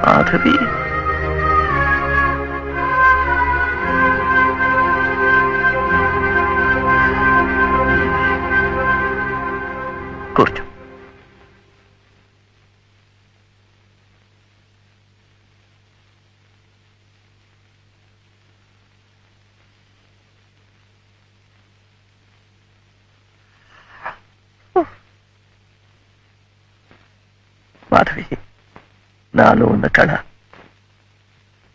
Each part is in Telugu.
మాధవి కూర్చో. మాధవి, నాలో ఉన్న కళ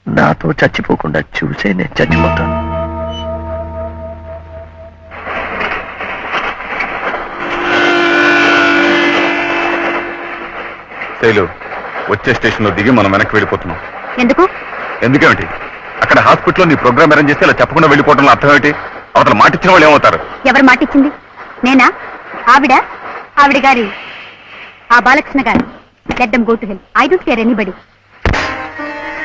నాతో చచ్చిపోకుండా చూసే నేను చచ్చిపోతాను. శైలు, వచ్చే స్టేషన్ లో దిగి మనం వెనక్కి వెళ్ళిపోతున్నాం. ఎందుకు? ఎందుకేమిటి? అక్కడ హాస్పిటల్లో నీ ప్రోగ్రామ్ అరేంజ్ చేస్తే ఇలా చెప్పకుండా వెళ్ళిపోవడంలో అర్థం ఏమిటి? అవతల మాటిచ్చిన వాళ్ళు ఏమవుతారు? ఎవరు మాటిచ్చింది? నేనా? ఆవిడ గారి ఆ బాలకృష్ణ గారు. Let them go to hell. I don't care anybody.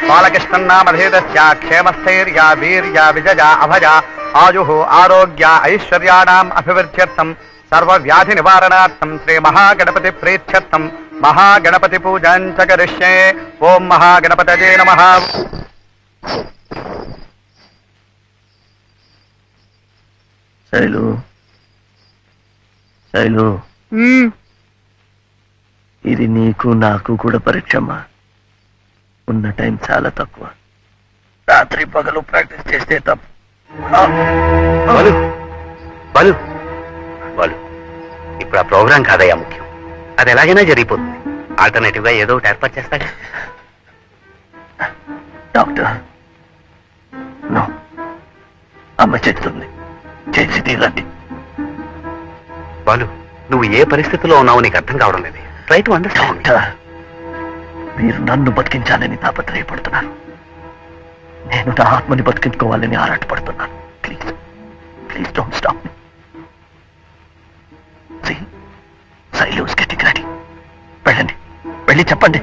బాలకృష్ణన్నామధేదస్య క్షేమస్థైర్యా వీర్యా Vijaya అభజా ఆయుః ఆరోగ్య ఐశ్వర్యాణాం అభివృద్ధ్యర్థం సర్వవ్యాధి నివారణార్థం శ్రీ మహాగణపతి ప్రీత్యర్థం మహాగణపతి పూజాం చ కరిష్యే. ఓం మహాగణపతయే నమః. శైలు, శైలు, ఇది నీకు నాకు కూడా పరీక్షమ్మా. ఉన్న టైం చాలా తక్కువ. రాత్రి పగలు ప్రాక్టీస్ చేస్తే తప్పు. బాలు బాలు బాలు, ఇప్పుడు ఆ ప్రోగ్రాం కాదయ్యా ముఖ్యం. అది ఎలాగైనా జరిగిపోతుంది. ఆల్టర్నేటివ్ గా ఏదో ఒకటి ఏర్పాటు చేస్తాగా. డాక్టర్, నో, అమ్మ చెప్తుంది, చేసి తీరండి. బాలు, నువ్వు ఏ పరిస్థితిలో ఉన్నావో నీకు అర్థం కావడం లేదు. Try to understand. డాక్టర్, మీరు నన్ను బతికించాలని తాపత్రయపడుతున్నారు. నేను నా ఆత్మని బతికించుకోవాలని ఆరాటపడుతున్నాను. Please please don't stop me. Sailu's getting ready. వెళ్ళండి, వెళ్ళి చెప్పండి.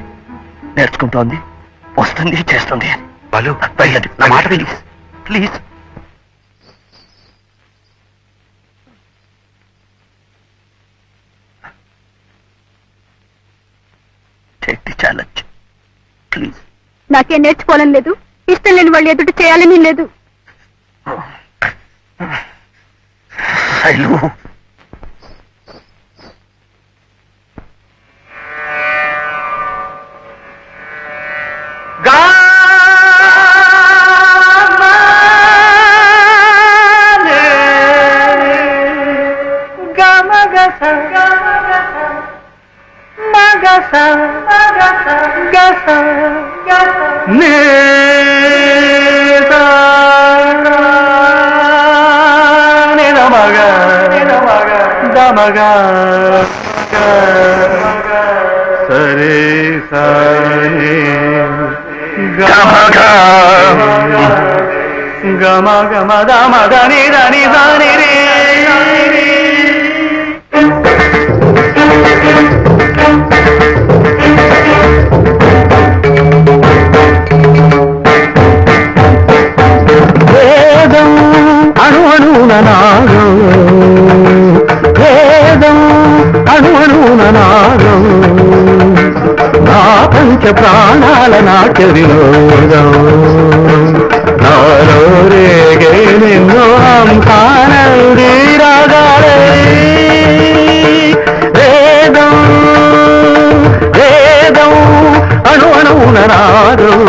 నేర్చుకుంటోంది, వస్తుంది, చేస్తుంది అని. బాలు, వెళ్ళండి, నా మాట విని. Please. Take the challenge please. నాకేం నేర్చుకోవాలని లేదు, ఇష్టం లేని వాళ్ళు ఎదుటి చేయాలని లేదు. శైలు, సరే సరే గమ గమ దమ దని దని దని రే. వేదం అణు అణువున నాగం, వేదం అణు అణువున నాగం, నా పంచ ప్రాణాల నాట్య వినోదం, నాలో రేగే నిన్నో అంకానంది రాగాలే. వేదం వేదం అణు అణువున నాగం.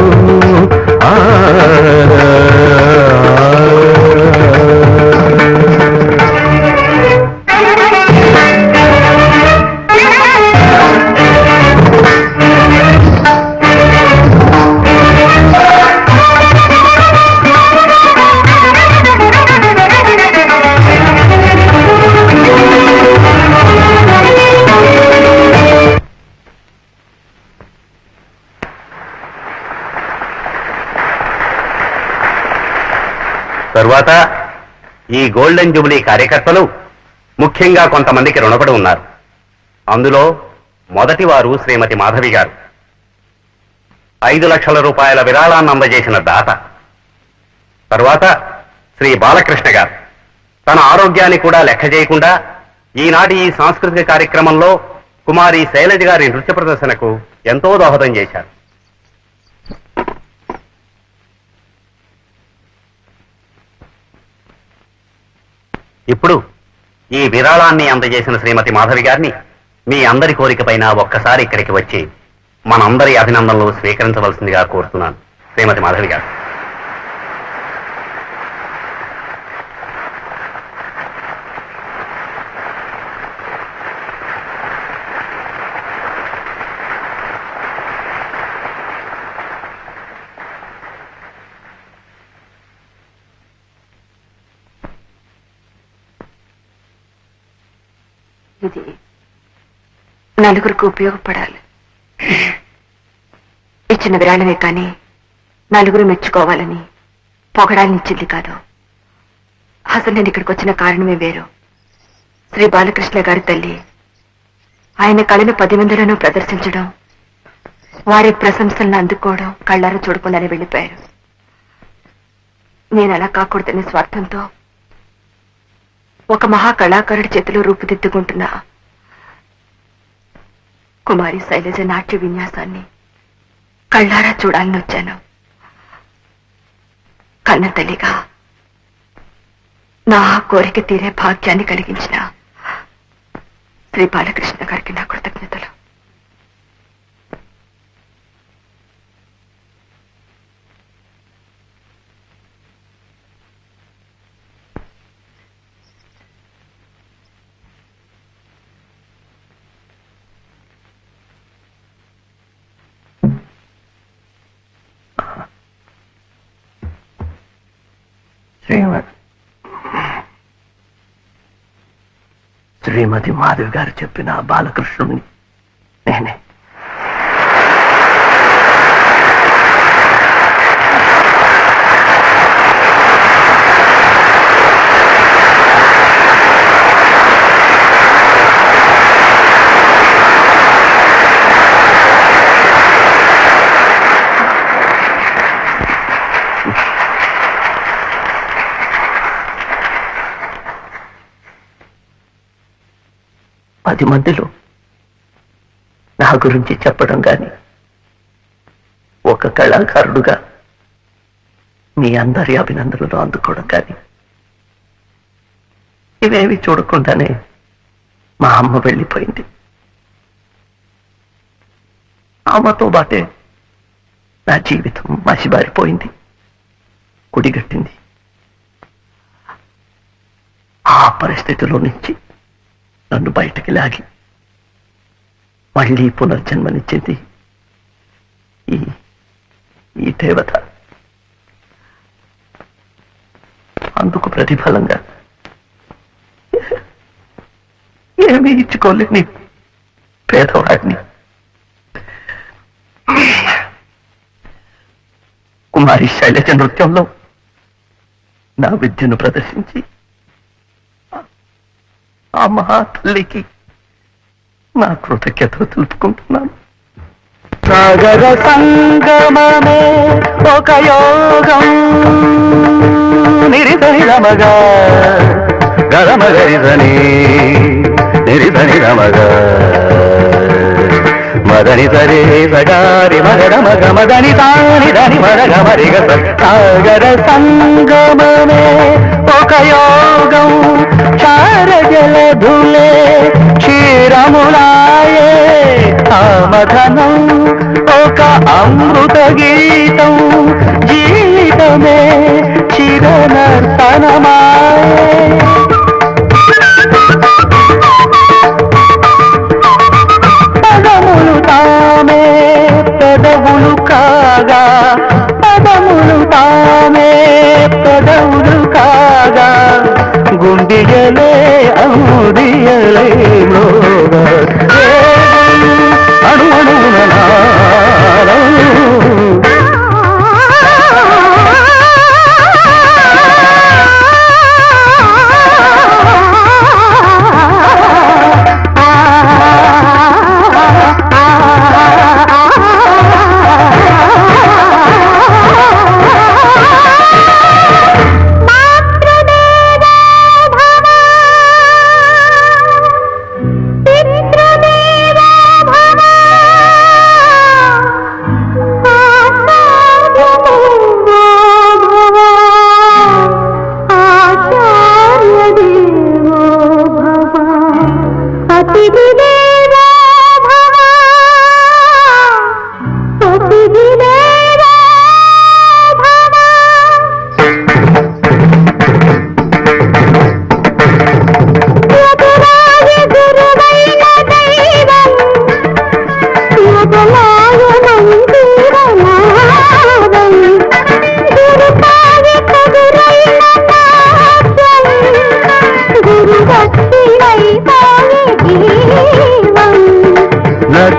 తరువాత ఈ గోల్డెన్ జూబ్లీ కార్యకర్తలు ముఖ్యంగా కొంతమందికి రుణపడి ఉన్నారు. అందులో మొదటి వారు శ్రీమతి మాధవి గారు. 5 లక్షల రూపాయల విరాళాన్ని అందజేసిన దాత. తరువాత శ్రీ బాలకృష్ణ గారు తన ఆరోగ్యాన్ని కూడా లెక్క చేయకుండా ఈనాటి ఈ సాంస్కృతిక కార్యక్రమంలో కుమారి శైలజ గారి నృత్య ప్రదర్శనకు ఎంతో దోహదం చేశారు. ఇప్పుడు ఈ విరాళాన్ని అందజేసిన శ్రీమతి మాధవి గారిని మీ అందరి కోరికపైన ఒక్కసారి ఇక్కడికి వచ్చి మనందరి అభినందనలు స్వీకరించవలసిందిగా కోరుతున్నాను. శ్రీమతి మాధవి గారు. ఇది నలుగురికి ఉపయోగపడాలి. ఇచ్చిన విరాళమే కానీ నలుగురు మెచ్చుకోవాలని పొగడాలనిచ్చింది కాదు. అసలు నేను ఇక్కడికి వచ్చిన కారణమే వేరు. శ్రీ బాలకృష్ణ గారి తల్లి ఆయన కళను 10 మందిలోనూ ప్రదర్శించడం, వారి ప్రశంసలను అందుకోవడం కళ్ళారా చూడకుండానే వెళ్ళిపోయారు. నేను అలా కాకూడదనే స్వార్థంతో ఒక మహా కళాకారుడి చేతిలో రూపుదిద్దుకుంటున్న కుమారి శైలజ నాట్య విన్యాసాన్ని కళ్ళారా చూడాలని వచ్చాను. కన్న తల్లిగా నా కోరిక తీరే భాగ్యాన్ని కలిగించిన శ్రీ బాలకృష్ణ గారికి నా కృతజ్ఞతలు. శ్రీమతి మాధవి గారు చెప్పిన బాలకృష్ణుని నేనే. పది మందిలో నా గురించి చెప్పడం కానీ, ఒక కళాకారుడుగా మీ అందరి అభినందనలు అందుకోవడం కానీ, ఇవేవి చూడకుండానే మా అమ్మ వెళ్ళిపోయింది. అమ్మతో బాటే నా జీవితం మసిబారిపోయింది, కుడిగట్టింది. ఆ పరిస్థితిలో నుంచి నన్ను బయటకి లాగి మళ్ళీ పునర్జన్మనిచ్చింది ఈ దేవత. అందుకు ప్రతిఫలంగా ఏమీ ఇచ్చుకోలేని పేదవాడిని కుమారి శైలజ నృత్యంలో నా విద్యను ప్రదర్శించి ఆ మహా తల్లికి నా కృతజ్ఞతలు తెలుపుకుంటున్నాను. సాగర సంగమమే ఒక యోగం నిరిధని రమగా గరమగరిధని నిరిధని రమగా మదని సరే సగారి మగడ మగ మదని తాని దని మరగ మరిగ. సాగర సంగమమే ఒక యోగం చారజలధులే క్షీరములాయే ఆమధనం ఒక అమృత గీతం జీవితమే చిరనర్తనమాయే. పదములు తామే పెదవులు కాగా, పదములు తామే పెదవులు కాగా, గుండియలే ఔదియలే మోగా అణువణువున నాదం.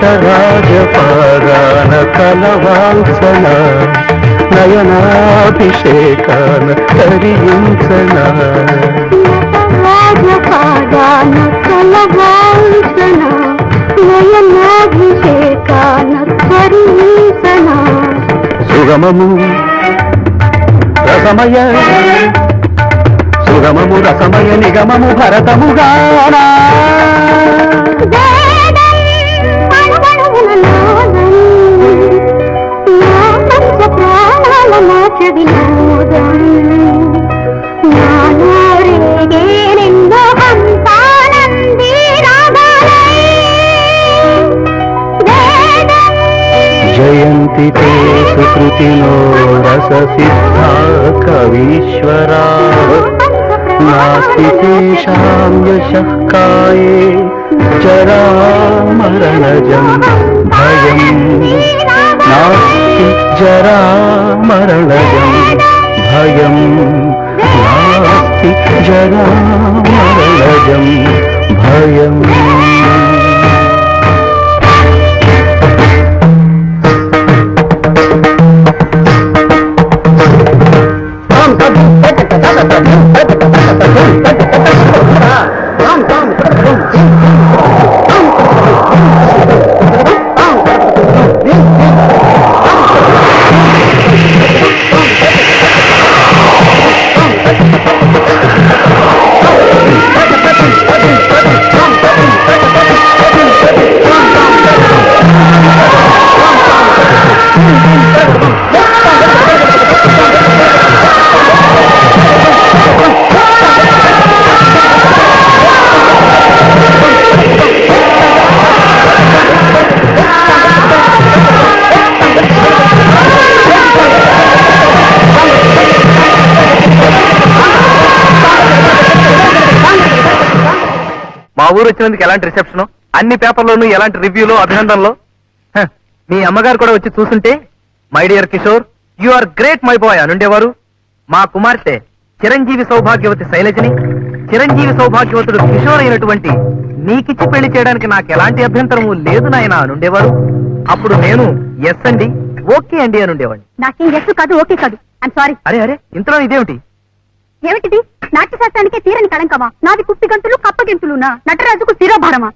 నటరాజపాదాన కలవాల్సన నయనాభిషేకాన తరించన రాజపాదాన కలవాల్సన నయనాభిషేకాన కరీసన సుగమము రసమయ సుగమము రసమయ నిగమము భరతముగానా జయంతి తే సుకృతినో రససిద్ధా కవీశ్వరా నాస్తి తేషాం యశః కాయే జరామరణజం భయం నాస్తి జరామరణజం భయం నాస్తి జరామరణజం భయం మా ఊరు వచ్చినందుకు ఎలాంటి రిసెప్షన్, అన్ని పేపర్లోనూ ఎలాంటి రివ్యూలో, అభినందనలో. మీ అమ్మగారు కూడా వచ్చి చూస్తుంటే my dear Kishore you are great my boy అనుండేవారు. మా కుమార్తె చిరంజీవి సౌభాగ్యవతి శైలజని, చిరంజీవి సౌభాగ్యవతుడు కిషోర్ అయినటువంటి నీకిచ్చి పెళ్లి చేయడానికి నాకు ఎలాంటి అభ్యంతరము లేదు నాయన అనుండేవారు. అప్పుడు నేను ఎస్ అండి, ఓకే అండి అనుండేవాడిని. నాకేం ఎస్ కాదు, ఓకే కాదు. I'm sorry. అరే అరే, ఇంతలో ఇదేమిటి? ఏమిటిది? నాట్యశాస్త్రానికే తీరని కళంకమా? నాది కుప్పి గంతులు కప్ప గంతులునా? నటరాజుకు శిరోభారమా?